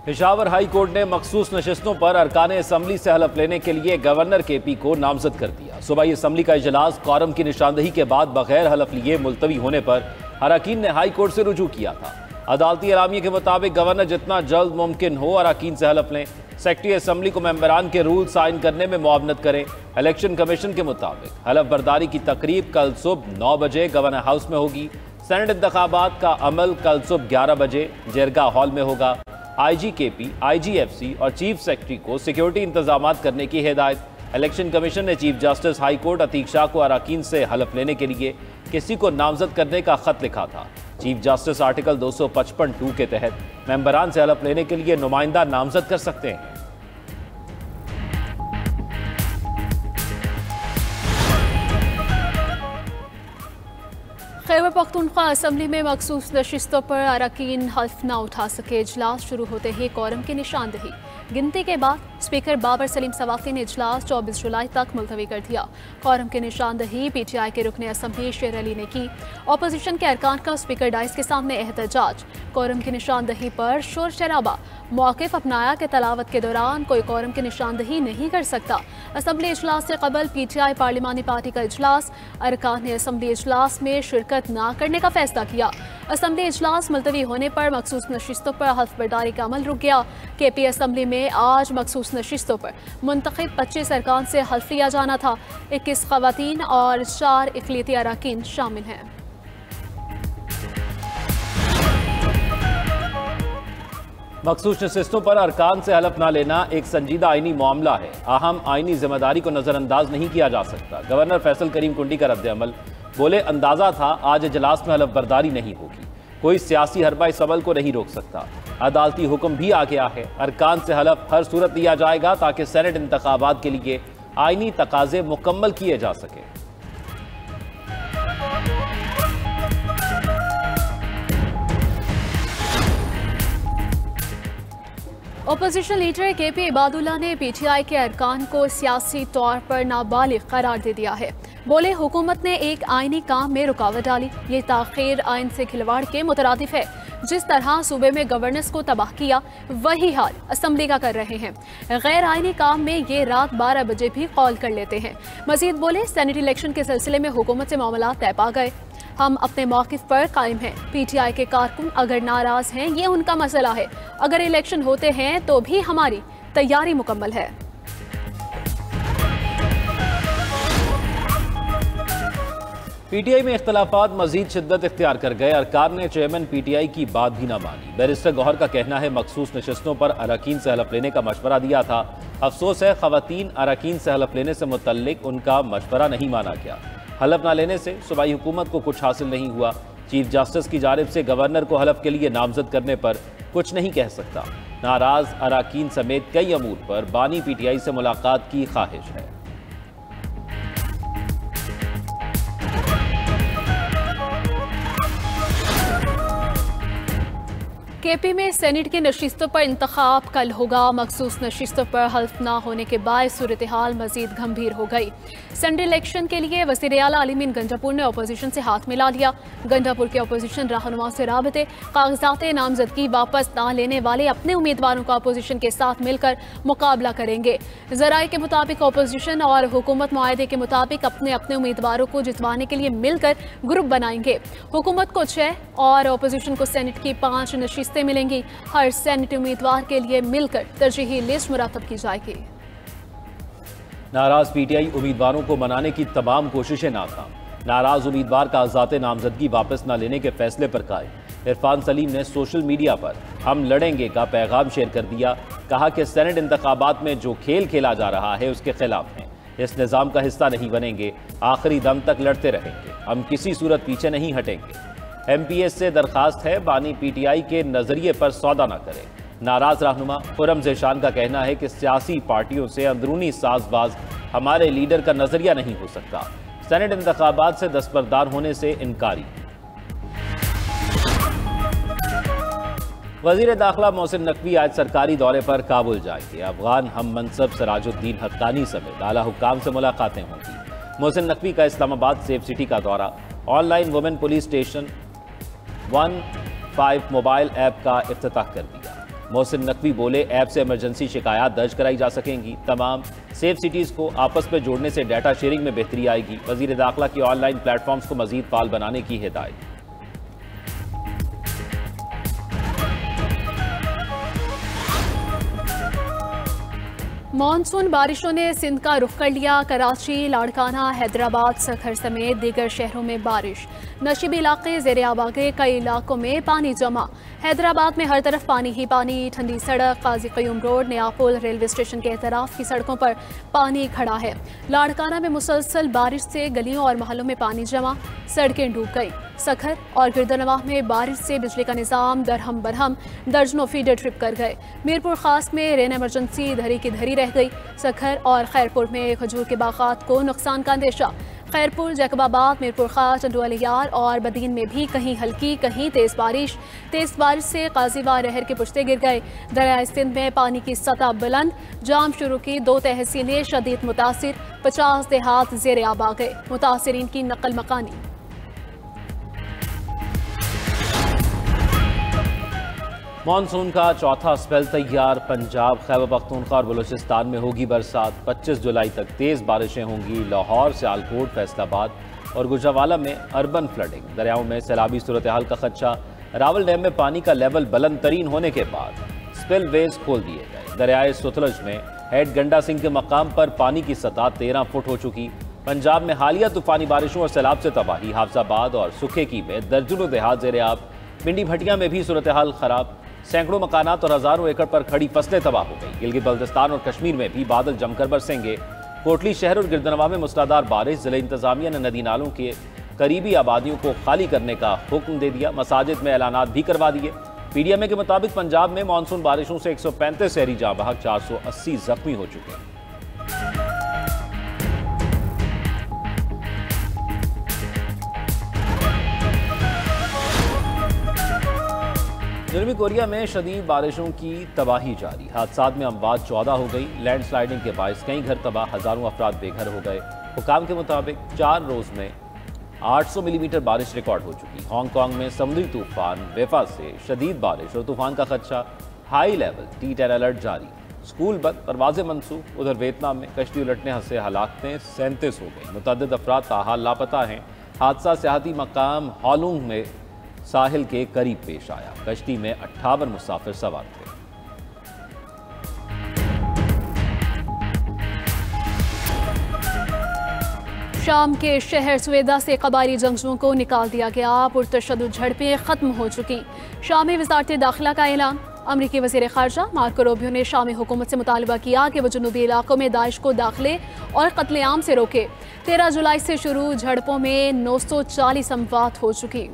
Peshawar high court ने मखसूस नशिस्तों पर अरकान असम्बली से हलफ लेने के लिए गवर्नर KP को नामजद कर दिया। सूबाई असम्बली का इजलास कॉरम की निशानदही के बाद बगैर हलफ लिए मुलतवी होने पर अरकान ने हाई कोर्ट से रुजू किया था। अदालती अलामिया के मुताबिक गवर्नर जितना जल्द मुमकिन हो अरकान से हलफ लें। सेक्रेटरी असम्बली को मेंबरान के रूल साइन करने में मुआवनत करें। इलेक्शन कमीशन के मुताबिक हलफ बर्दारी की तकरीब कल सुबह 9 बजे गवर्नर हाउस में होगी। सेनेट इंतखाबात का अमल कल सुबह 11 बजे जेरगा हॉल में होगा। IG KP, IGFC और चीफ सेक्रेटरी को सिक्योरिटी इंतजाम करने की हिदायत। इलेक्शन कमीशन ने chief justice high court Atiq Shah को अरकान से हलफ लेने के लिए किसी को नामजद करने का खत लिखा था। चीफ जस्टिस आर्टिकल 255(2) के तहत मेंबरान से हलफ लेने के लिए नुमाइंदा नामजद कर सकते हैं। खैबर पख्तूनख्वा असम्बली में मखसूस नशिस्तों पर अरकान हल्फ न उठा सके। इजलास शुरू होते ही कोरम की निशानदही गिनती के बाद स्पीकर बाबर सलीम सवाती ने इजलास 24 जुलाई तक मुलतवी कर दिया। कोरम की निशानदही PTI के रुकने असम्बली शेर अली ने की। अपोजिशन के अरकान का स्पीकर डाइस के सामने एहतजाज। कोरम की निशानदही पर शोर शराबा। मौक़िफ़ अपनाया कि तलावत के दौरान कोई कोरम की निशानदही नहीं कर सकता। असम्बली इजलास से कबल PTI पार्लिमानी पार्टी का इजलास। अरकान ने असम्बली इजलास में शिरकत न करने का फैसला किया। असम्बली इजलास मुलतवी होने पर मखसूस नशिस्तों पर हल्फ बर्दारी का अमल रुक गया। KP असम्बली में आज मखसूस नशिस्तों पर मुंतखब 25 अरकान से हल्फ लिया जाना था। 21 ख़वातीन और 4 इक़लियती अरकान शामिल हैं। मखसूस नशिस्तों पर अरकान से हलफ न लेना एक संजीदा आईनी मामला है। अहम आईनी जिम्मेदारी को नजरअंदाज नहीं किया जा सकता। गवर्नर फैसल करीम कुंडी का रद्द-ए-अमल। बोले, अंदाजा था आज इजलास में हलफ बर्दारी नहीं होगी। कोई सियासी हरबा इस अमल को नहीं रोक सकता। अदालती हुक्म भी आ गया है। अरकान से हलफ हर सूरत लिया जाएगा ताकि सेनेट इंतखाबात के लिए आईनी तकाजे मुकम्मल किए जा सके। अपोजिशन लीडर KP इबादुल्ला ने PTI के अरकान को सियासी तौर पर नाबालिग करार दे दिया है। बोले, हुकूमत ने एक आईनी काम में रुकावट डाली। ये ताख़ीर आइन से खिलवाड़ के मुतरादिफ है। जिस तरह सूबे में गवर्नेंस को तबाह किया वही हाल असम्बली का कर रहे हैं। गैर आईनी काम में ये रात 12 बजे भी कॉल कर लेते हैं। मजीद बोले, सेनेट इलेक्शन के सिलसिले में हुकूमत से मामला तय पा गए। हम अपने मौक़िफ़ पर कायम हैं। PTI के कारकुन अगर नाराज़ हैं ये उनका मसला है। अगर इलेक्शन होते हैं तो भी हमारी तैयारी मुकम्मल है। PTI में इख्तलाफात मजीद शिद्दत इख्तियार कर गए। अरकान ने चेयरमैन PTI की बात भी ना मानी। बैरिस्टर गौहर का कहना है मखसूस नशिस्तों पर अरकान से हलफ लेने का मशवरा दिया था। अफसोस है ख़वातीन अरकान से हलफ लेने से मुतल्लिक उनका मशवरा नहीं माना गया। हलफ ना लेने से सूबाई हुकूमत को कुछ हासिल नहीं हुआ। चीफ जस्टिस की जानिब से गवर्नर को हलफ के लिए नामजद करने पर कुछ नहीं कह सकता। नाराज अरकान समेत कई अमूर पर बानी PTI से मुलाकात की ख्वाहिश है। KP में सेनेट की नशिस्तों पर इंतखाब कल होगा। मखसूस नशिस्तों पर हल्फ ना होने के बाद सूरत हाल मजीद गंभीर हो गई। सेनेट इलेक्शन के लिए वज़ीर आला अली मीन गंजापुर ने अपोजिशन से हाथ मिला लिया। गंजापुर के अपोजिशन रहनुमा से राबते कागजात नामजदगी वापस ना लेने वाले अपने उम्मीदवारों का अपोजिशन के साथ मिलकर मुकाबला करेंगे। ज़राए के मुताबिक अपोजिशन और हुकूमत मुआहदे के मुताबिक अपने अपने उम्मीदवारों को जितवाने के लिए मिलकर ग्रुप बनाएंगे। हुकूमत को 6 और अपोजिशन को सेनेट की 5 नशिस्तें मिलेंगी। हर सेनेट उम्मीदवार के लिए मिलकर तरजीही लिस्ट मुरतब की जाएगी। नाराज PTI उम्मीदवारों को मनाने की तमाम कोशिशें नाकाम। नाराज उम्मीदवार कागजात नामजदगी वापस न लेने के फैसले पर कायम। इरफान सलीम ने सोशल मीडिया पर हम लड़ेंगे का पैगाम शेयर कर दिया। कहा कि सेनेट इंतखाबात में जो खेल खेला जा रहा है उसके खिलाफ हैं। इस निज़ाम का हिस्सा नहीं बनेंगे। आखिरी दम तक लड़ते रहेंगे। हम किसी सूरत पीछे नहीं हटेंगे। MPS से दरखास्त है बानी PTI के नजरिए पर सौदा न करें। नाराज रहनुमा खुरम ज़ेशान का कहना है कि सियासी पार्टियों से अंदरूनी साजबाज हमारे लीडर का नजरिया नहीं हो सकता। सेनेट इंतखाबात से दस्तबरदार होने से इनकारी। वज़ीर दाखिला मोहसिन नकवी आज सरकारी दौरे पर काबुल जाएंगे। अफगान हम मनसब सराजुद्दीन हक्कानी समेत आला हुक्काम से मुलाकातें होंगी। मोहसिन नकवी का इस्लामाबाद सेफ सिटी का दौरा। Online women police station 15 mobile app का इफ्तिताह कर दिया। मोहसिन नकवी बोले, ऐप से इमरजेंसी शिकायत दर्ज कराई जा सकेंगी। तमाम सेफ सिटीज़ को आपस में जोड़ने से डाटा शेयरिंग में बेहतरी आएगी। वज़ीर दाखिला की ऑनलाइन प्लेटफॉर्म्स को मज़ीद फाल बनाने की हिदायत। मानसून बारिशों ने सिंध का रुख कर लिया। कराची, लाड़काना, हैदराबाद, सखर समेत दीगर शहरों में बारिश। नशीबी इलाके ज़ेरे आब आ गए। कई इलाकों में पानी जमा। हैदराबाद में हर तरफ पानी ही पानी। ठंडी सड़क, काजी क़यूम रोड, नया पुल, रेलवे स्टेशन के एतराफ़ की सड़कों पर पानी खड़ा है। लाड़काना में मुसलसल बारिश से गलियों और महलों में पानी जमा, सड़कें डूब गई। सखर और गिरदनवाह में बारिश से बिजली का निज़ाम दरहम बरहम, दर्जनों फीडर ट्रिप कर गए। मीरपुर खास में रेन एमरजेंसी धरी की धरी रह गई। सखर और खैरपुर में खजूर के बागात को नुकसान का अंदेशा। खैरपुर, जैकबाबाद, मीरपुर खास, चंदुअलियार और बदीन में भी कहीं हल्की कहीं तेज़ बारिश से काजीवार रहर के पुश्ते गिर गए। दरियाए सिंध में पानी की सतह बुलंद। जाम शुरू की 2 तहसीलें शदीद मुतासिर। 50 देहात ज़ेरे आब आ गए। मुतासिरीन की नकल मकानी। मानसून का चौथा स्पेल तैयार। पंजाब, खैबर पख्तूनख्वा और बलूचिस्तान में होगी बरसात। 25 जुलाई तक तेज़ बारिशें होंगी। लाहौर, सियालकोट, फैसलाबाद और गुजरावाला में अर्बन फ्लडिंग। दरियाओं में सैलाबी सूरत हाल का खदशा। रावल डैम में पानी का लेवल बुलंद तरीन होने के बाद स्पिल वेज खोल दिए गए। दरियाए सतलुज में हेड गंडा सिंह के मकाम पर पानी की सतह 13 फुट हो चुकी। पंजाब में हालिया तूफानी बारिशों और सैलाब से तबाही। हाफजाबाद और सुखेकी में दर्जनों देहात ज़ेरे आब। पिंडी भटिया में भी सूरत हाल खराब। सैकड़ों मकानात और हजारों एकड़ पर खड़ी फसलें तबाह हो गई। गिलगित बल्तिस्तान और कश्मीर में भी बादल जमकर बरसेंगे। कोटली शहर और गिरदनवा में मूसलाधार बारिश। जिले इंतजामिया ने नदी नालों के करीबी आबादियों को खाली करने का हुक्म दे दिया। मसाजिद में ऐलानात भी करवा दिए। पीडीएमए के मुताबिक पंजाब में मानसून बारिशों से 135 शहरी जाँ बहक, 480 जख्मी हो चुके हैं। जनूबी कोरिया में शदीद बारिशों की तबाही जारी। हादसात में अमवात 14 हो गई। लैंडस्लाइडिंग के बायस कई घर तबाह, हजारों अफराद बेघर हो गए। हुकाम के मुताबिक 4 रोज में 800 मिलीमीटर बारिश रिकॉर्ड हो चुकी। हांगकांग में समुद्री तूफान वेफा से शदीद बारिश और तूफान का खदशा। हाई लेवल T10 अलर्ट जारी। स्कूल बंद, परवाजें मनसूख। उधर वियतनाम में कश्ती उलटने से हलाकतें 37 हो गई। मुतअद्दिद अफराद ताहाल लापता हैं। हादसा सियाहती मकाम हालुंग में साहिल के करीब पेश आया। कश्ती में 58 मुसाफिर सवार थे। शाम के शहर सुवेदा से कबायली जंगजुओं को निकाल दिया गया। पुरतशद्दुद झड़पें खत्म हो चुकी। शामी वज़ारत दाखिला का ऐलान। अमरीकी वज़ीर ख़ारजा मार्को रूबियो ने शामी हुकूमत से मुतालबा किया कि वह जनूबी इलाकों में दाइश को दाखिले और कत्लेआम से रोके। 13 जुलाई से शुरू झड़पों में 940 अमवात हो चुकी।